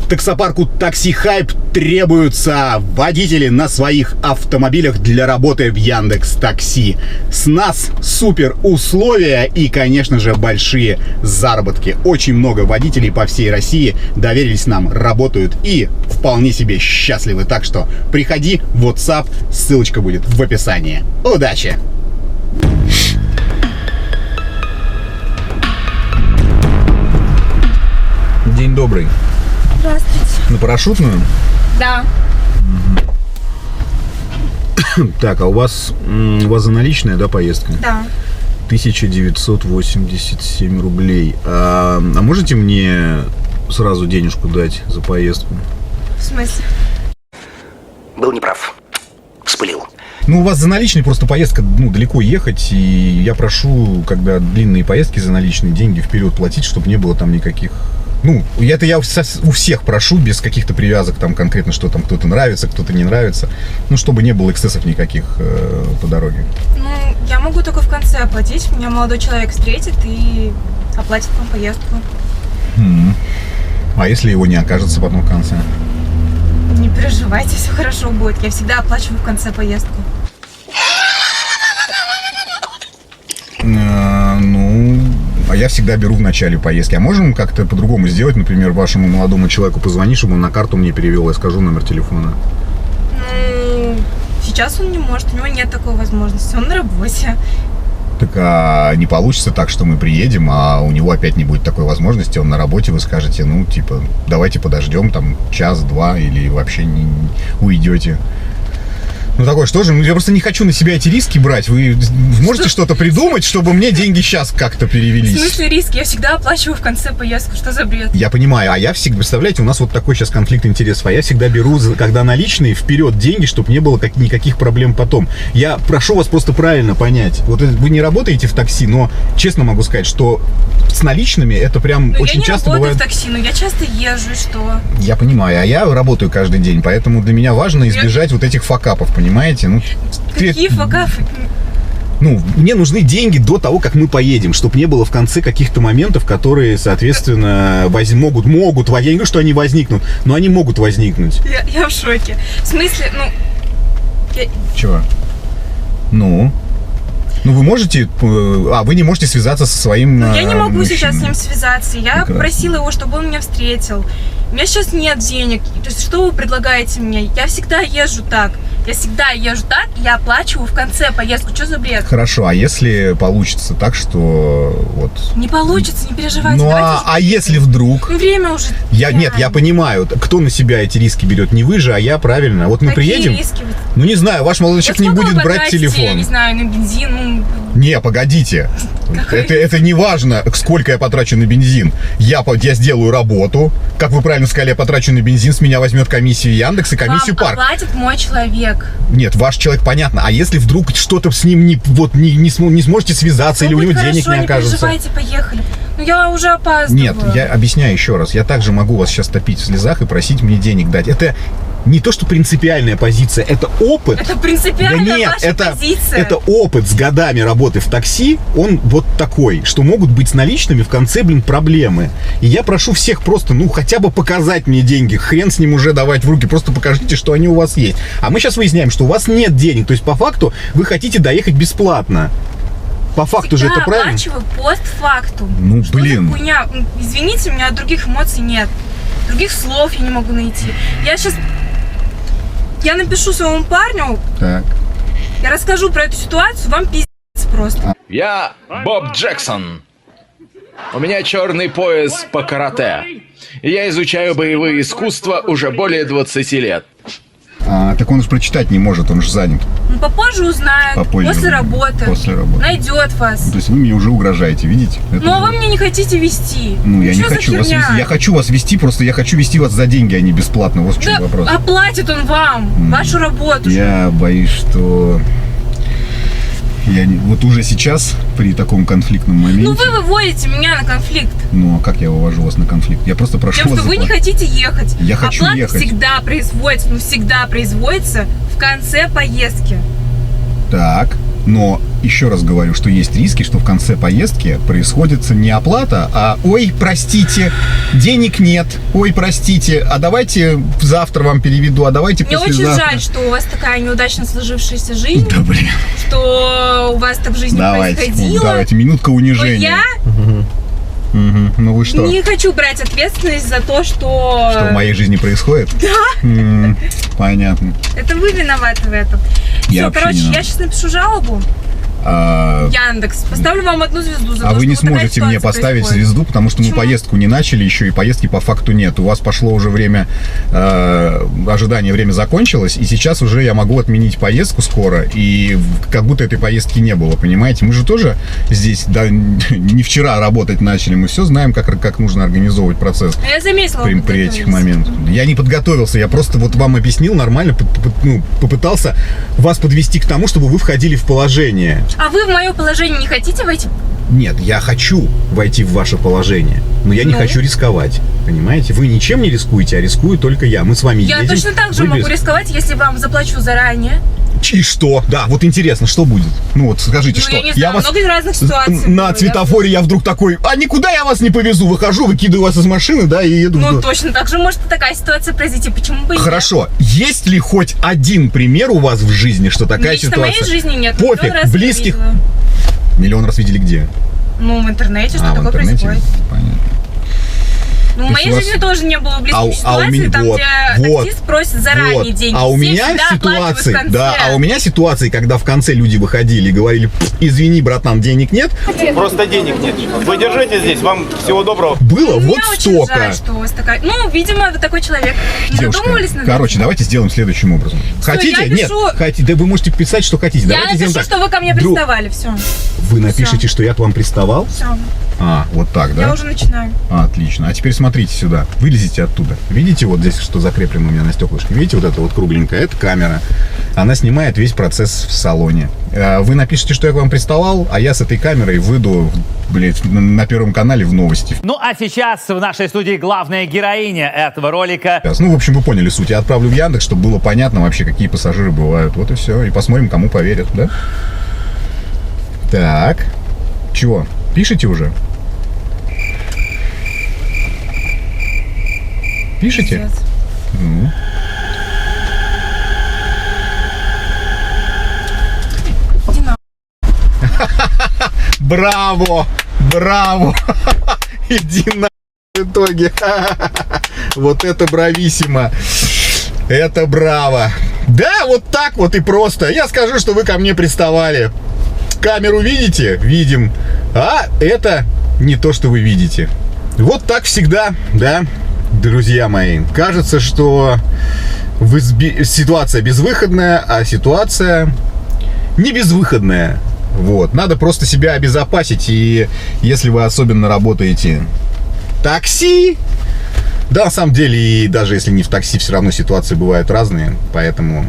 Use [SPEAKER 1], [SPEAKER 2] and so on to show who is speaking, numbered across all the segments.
[SPEAKER 1] Таксопарку Такси Хайп требуются водители на своих автомобилях для работы в Яндекс.Такси. С нас супер условия и, конечно же, большие заработки. Очень много водителей по всей России доверились нам, работают и вполне себе счастливы. Так что приходи в WhatsApp, ссылочка будет в описании. Удачи! День добрый.
[SPEAKER 2] Здравствуйте.
[SPEAKER 1] На парашютную?
[SPEAKER 2] Да.
[SPEAKER 1] Так, а у вас за наличная, да, поездка?
[SPEAKER 2] Да.
[SPEAKER 1] 1987 рублей. А можете мне сразу денежку дать за поездку?
[SPEAKER 2] В смысле?
[SPEAKER 3] Был неправ. Вспылил.
[SPEAKER 1] Ну, у вас за наличные просто поездка, далеко ехать, и я прошу, когда длинные поездки за наличные, деньги вперед платить, чтобы не было там никаких... Это я у всех прошу, без каких-то привязок, там конкретно, что там кто-то нравится, кто-то не нравится. Чтобы не было эксцессов никаких по дороге.
[SPEAKER 2] Я могу только в конце оплатить. Меня молодой человек встретит и оплатит вам поездку.
[SPEAKER 1] А если его не окажется потом в конце?
[SPEAKER 2] Не переживайте, все хорошо будет. Я всегда оплачиваю в конце поездку.
[SPEAKER 1] А я всегда беру в начале поездки. А можем как-то по-другому сделать? Например, вашему молодому человеку позвонить, чтобы он на карту мне перевел, я скажу номер телефона.
[SPEAKER 2] Сейчас он не может, у него нет такой возможности, он на работе.
[SPEAKER 1] Так а не получится так, что мы приедем, а у него опять не будет такой возможности, он на работе, вы скажете, давайте подождем там час-два или вообще не уйдете. Такое, что же, я просто не хочу на себя эти риски брать. Вы можете что-то придумать, чтобы мне деньги сейчас как-то перевелись?
[SPEAKER 2] В смысле риски? Я всегда оплачиваю в конце поездку. Что за бред?
[SPEAKER 1] Я понимаю, а я всегда, представляете, у нас вот такой сейчас конфликт интересов. А я всегда беру, когда наличные, вперед деньги, чтобы не было никаких проблем потом. Я прошу вас просто правильно понять. Вот вы не работаете в такси, но честно могу сказать, что с наличными это прям очень часто бывает.
[SPEAKER 2] Я не работаю в такси, но я часто езжу, и что?
[SPEAKER 1] Я понимаю, а я работаю каждый день, поэтому для меня важно избежать вот этих факапов, понимаете?
[SPEAKER 2] Какие факапы?
[SPEAKER 1] Мне нужны деньги до того, как мы поедем, чтобы не было в конце каких-то моментов, которые, соответственно, могут, я не говорю, что они возникнут, но они могут возникнуть.
[SPEAKER 2] Я в шоке. В смысле,
[SPEAKER 1] Чего? Вы можете... вы не можете связаться со своим
[SPEAKER 2] я не могу
[SPEAKER 1] мужчиной.
[SPEAKER 2] сейчас с ним связаться. Я попросила его, чтобы он меня встретил. У меня сейчас нет денег. То есть, что вы предлагаете мне? Я всегда езжу так. Я я оплачиваю в конце поездку. Что за бред?
[SPEAKER 1] Хорошо, а если получится так, что
[SPEAKER 2] Не получится, не переживайте.
[SPEAKER 1] А если вдруг?
[SPEAKER 2] Время уже...
[SPEAKER 1] Нет, я понимаю, кто на себя эти риски берет, не вы же, а я, правильно. Вот мы приедем...
[SPEAKER 2] риски?
[SPEAKER 1] Не знаю, ваш молодой человек не будет брать телефон.
[SPEAKER 2] Я не знаю, на бензин,
[SPEAKER 1] Не, погодите. Это не важно, сколько я потрачу на бензин. Я сделаю работу. Как вы правильно сказали, я потрачу на бензин, с меня возьмет комиссию Яндекс и комиссию Парк.
[SPEAKER 2] Оплатит мой человек.
[SPEAKER 1] Нет, ваш человек, понятно. А если вдруг что-то с ним не сможете связаться, или у него денег не окажется?
[SPEAKER 2] Не переживайте, поехали. Я уже опаздываю.
[SPEAKER 1] Нет, я объясняю еще раз. Я также могу вас сейчас топить в слезах и просить мне денег дать. Это не то, что принципиальная позиция, это опыт.
[SPEAKER 2] Это принципиальная позиция.
[SPEAKER 1] Это опыт с годами работы в такси, он вот такой, что могут быть с наличными в конце, проблемы. И я прошу всех просто, хотя бы показать мне деньги. Хрен с ним уже давать в руки, просто покажите, что они у вас есть. А мы сейчас выясняем, что у вас нет денег. То есть, по факту, вы хотите доехать бесплатно. По факту же это правильно?
[SPEAKER 2] Я оплачиваю постфактум.
[SPEAKER 1] Что за
[SPEAKER 2] хуйня? Извините, у меня других эмоций нет. Других слов я не могу найти. Я напишу своему парню.
[SPEAKER 1] Так.
[SPEAKER 2] Я расскажу про эту ситуацию, вам пиздец просто.
[SPEAKER 4] Я Боб Джексон. У меня черный пояс по карате. И я изучаю боевые искусства уже более 20 лет.
[SPEAKER 1] Так он же прочитать не может, он же занят.
[SPEAKER 2] Попозже узнает, после работы. Найдет вас.
[SPEAKER 1] То есть вы мне уже угрожаете, видите?
[SPEAKER 2] А вы мне не хотите вести.
[SPEAKER 1] Я не хочу вас вести. Я хочу вас вести, просто я хочу вести вас за деньги, а не бесплатно. Вот в чем вопрос.
[SPEAKER 2] Оплатит он вам вашу работу.
[SPEAKER 1] Я боюсь, что... Вот уже сейчас, при таком конфликтном моменте...
[SPEAKER 2] Вы выводите меня на конфликт.
[SPEAKER 1] А как я вывожу вас на конфликт? Я просто прошу вас...
[SPEAKER 2] Тем, что вы не хотите ехать.
[SPEAKER 1] Я хочу ехать.
[SPEAKER 2] Оплата всегда производится в конце поездки.
[SPEAKER 1] Так. Но еще раз говорю, что есть риски, что в конце поездки происходит не оплата, а «Ой, простите, денег нет, ой, простите, а давайте завтра вам переведу, а давайте
[SPEAKER 2] Мне
[SPEAKER 1] послезавтра».
[SPEAKER 2] очень жаль, что у вас такая неудачно сложившаяся жизнь,
[SPEAKER 1] Да, блин.
[SPEAKER 2] что у вас так в жизни происходило.
[SPEAKER 1] Давайте, минутка
[SPEAKER 2] Но
[SPEAKER 1] унижения.
[SPEAKER 2] я
[SPEAKER 1] Ну вы что?
[SPEAKER 2] не хочу брать ответственность за то, что...
[SPEAKER 1] Что в моей жизни происходит?
[SPEAKER 2] Да,
[SPEAKER 1] Понятно.
[SPEAKER 2] это вы виноваты в этом.
[SPEAKER 1] Я
[SPEAKER 2] Все,
[SPEAKER 1] вообще
[SPEAKER 2] короче,
[SPEAKER 1] не
[SPEAKER 2] я сейчас напишу жалобу. Яндекс. Поставлю вам 1 звезду за
[SPEAKER 1] А
[SPEAKER 2] то,
[SPEAKER 1] вы
[SPEAKER 2] что
[SPEAKER 1] не
[SPEAKER 2] вот такая
[SPEAKER 1] сможете мне
[SPEAKER 2] ситуация
[SPEAKER 1] поставить
[SPEAKER 2] происходит.
[SPEAKER 1] звезду, потому что мы
[SPEAKER 2] Почему?
[SPEAKER 1] поездку не начали еще, и поездки по факту нет. У вас пошло уже время, ожидание, время закончилось, и сейчас уже я могу отменить поездку скоро, и как будто этой поездки не было, понимаете? Мы же тоже здесь не вчера работать начали, мы все знаем, как нужно организовывать процесс
[SPEAKER 2] Я заметила, вы
[SPEAKER 1] при этих
[SPEAKER 2] подготовились.
[SPEAKER 1] моментах. Я не подготовился, я просто вот вам объяснил нормально, попытался вас подвести к тому, чтобы вы входили в положение.
[SPEAKER 2] А вы в мое положение не хотите войти?
[SPEAKER 1] Нет, я хочу войти в ваше положение, но я не
[SPEAKER 2] Ну?
[SPEAKER 1] хочу рисковать, понимаете? Вы ничем не рискуете, а рискую только я. Мы с вами
[SPEAKER 2] Я
[SPEAKER 1] едем.
[SPEAKER 2] точно так же
[SPEAKER 1] вы
[SPEAKER 2] могу
[SPEAKER 1] без-
[SPEAKER 2] рисковать, если вам заплачу заранее.
[SPEAKER 1] И что? Да, вот интересно, что будет? Ну вот скажите,
[SPEAKER 2] Ну,
[SPEAKER 1] что?
[SPEAKER 2] я не знаю, много разных ситуаций
[SPEAKER 1] на
[SPEAKER 2] было,
[SPEAKER 1] светофоре я вдруг такой, а никуда я вас не повезу, выхожу, выкидываю вас из машины, да, и еду.
[SPEAKER 2] Ну, точно так же может такая ситуация произойти. Почему бы и нет?
[SPEAKER 1] Хорошо, есть ли хоть один пример у вас в жизни, что такая
[SPEAKER 2] Лично
[SPEAKER 1] ситуация?
[SPEAKER 2] в моей жизни нет.
[SPEAKER 1] Пофиг,
[SPEAKER 2] Миллион раз
[SPEAKER 1] близких.
[SPEAKER 2] видела.
[SPEAKER 1] Миллион раз видели где?
[SPEAKER 2] Ну, в интернете, что
[SPEAKER 1] в
[SPEAKER 2] такое
[SPEAKER 1] интернете?
[SPEAKER 2] происходит.
[SPEAKER 1] Понятно.
[SPEAKER 2] Ну, в
[SPEAKER 1] То
[SPEAKER 2] моей
[SPEAKER 1] есть у вас-
[SPEAKER 2] жизни тоже не было близких
[SPEAKER 1] у
[SPEAKER 2] ситуаций,
[SPEAKER 1] меня-
[SPEAKER 2] там,
[SPEAKER 1] вот,
[SPEAKER 2] где
[SPEAKER 1] вот,
[SPEAKER 2] таксист просит заранее деньги.
[SPEAKER 1] А у
[SPEAKER 2] Все
[SPEAKER 1] меня
[SPEAKER 2] всегда оплачивают в
[SPEAKER 1] ситуации,
[SPEAKER 2] конце.
[SPEAKER 1] да, а у меня ситуации, когда в конце люди выходили и говорили, «Пф, извини, братан, денег нет,
[SPEAKER 5] Просто денег нет. Вы держите здесь, вам всего доброго.
[SPEAKER 1] было
[SPEAKER 2] Мне
[SPEAKER 1] вот
[SPEAKER 2] очень
[SPEAKER 1] столько.
[SPEAKER 2] жаль, что у вас такая... Ну, видимо, вы такой человек. Не
[SPEAKER 1] Девушка,
[SPEAKER 2] задумывались над
[SPEAKER 1] короче,
[SPEAKER 2] этим?
[SPEAKER 1] давайте сделаем следующим образом. Хотите?
[SPEAKER 2] я
[SPEAKER 1] Нет,
[SPEAKER 2] пишу-
[SPEAKER 1] хотите, да вы можете писать, что хотите.
[SPEAKER 2] Я
[SPEAKER 1] Давайте
[SPEAKER 2] напишу,
[SPEAKER 1] сделаем так.
[SPEAKER 2] что вы ко мне
[SPEAKER 1] Друг,
[SPEAKER 2] приставали, все.
[SPEAKER 1] Вы напишите, что я к вам приставал?
[SPEAKER 2] Все,
[SPEAKER 1] А, вот так, да?
[SPEAKER 2] я уже начинаю.
[SPEAKER 1] Отлично. А теперь смотрите сюда. Вылезите оттуда. Видите вот здесь, что закреплено у меня на стеклышке? Видите вот это вот кругленькое? Это камера. Она снимает весь процесс в салоне. Вы напишите, что я к вам приставал, а я с этой камерой выйду, блядь, на Первом канале в новости.
[SPEAKER 6] Ну а сейчас в нашей студии главная героиня этого ролика.
[SPEAKER 1] Ну, в общем, вы поняли суть. Я отправлю в Яндекс, чтобы было понятно вообще, какие пассажиры бывают. Вот и все. И посмотрим, кому поверят, да? Так. Чего? Пишите уже? Пишите?
[SPEAKER 2] Пиздец.
[SPEAKER 1] Ну.
[SPEAKER 2] Иди на...
[SPEAKER 1] Браво! Браво! Иди на в итоге. Вот это брависсимо. Это браво. Да, вот так вот и просто. Я скажу, что вы ко мне приставали. Камеру видите? Видим. А это не то, что вы видите. Вот так всегда, да, друзья мои. Кажется, что ситуация безвыходная, а ситуация не безвыходная. Вот. Надо просто себя обезопасить. И если вы особенно работаете такси, да, на самом деле, и даже если не в такси, все равно ситуации бывают разные. Поэтому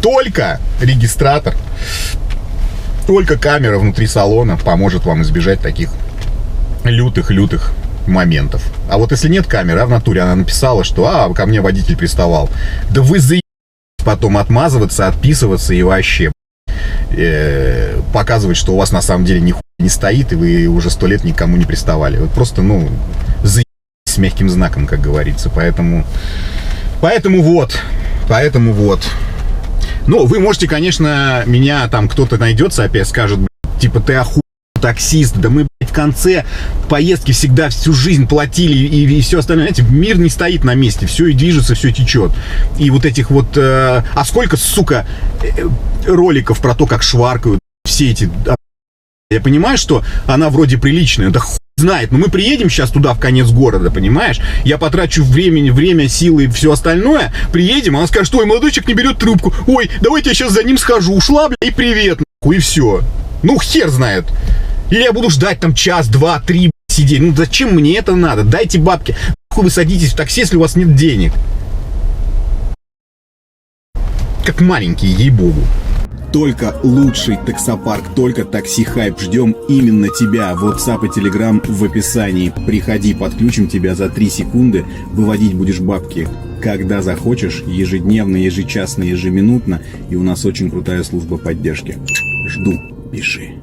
[SPEAKER 1] только регистратор, только камера внутри салона поможет вам избежать таких лютых моментов. А вот если нет камеры, а в натуре она написала, что ко мне водитель приставал, да вы заебались потом отмазываться, отписываться и вообще показывать, что у вас на самом деле нихуя не стоит, и вы уже 100 лет никому не приставали. Вот просто, заебались с мягким знаком, как говорится. Поэтому вот. Ну, вы можете, конечно, меня там кто-то найдется, опять скажет, типа, ты охуел, таксист, да мы, блядь, в конце поездки всегда всю жизнь платили и все остальное. Знаете, мир не стоит на месте, все и движется, все течет. И вот этих вот... а сколько, сука, роликов про то, как шваркают все эти... Я понимаю, что она вроде приличная, да хуй знает, но мы приедем сейчас туда, в конец города, понимаешь? Я потрачу время, силы и все остальное, приедем, она скажет, ой, молодой человек не берет трубку, ой, давайте я сейчас за ним схожу, ушла, бля, и привет, нахуй, и все. Ну, хер знает. Или я буду ждать там час, два, три, сидеть. Ну, зачем мне это надо? Дайте бабки. Нахуй вы садитесь в такси, если у вас нет денег. Как маленькие, ей-богу. Только лучший таксопарк, только Такси Хайп. Ждем именно тебя. WhatsApp и Telegram в описании. Приходи, подключим тебя за 3 секунды. Выводить будешь бабки, когда захочешь. Ежедневно, ежечасно, ежеминутно. И у нас очень крутая служба поддержки. Жду, пиши.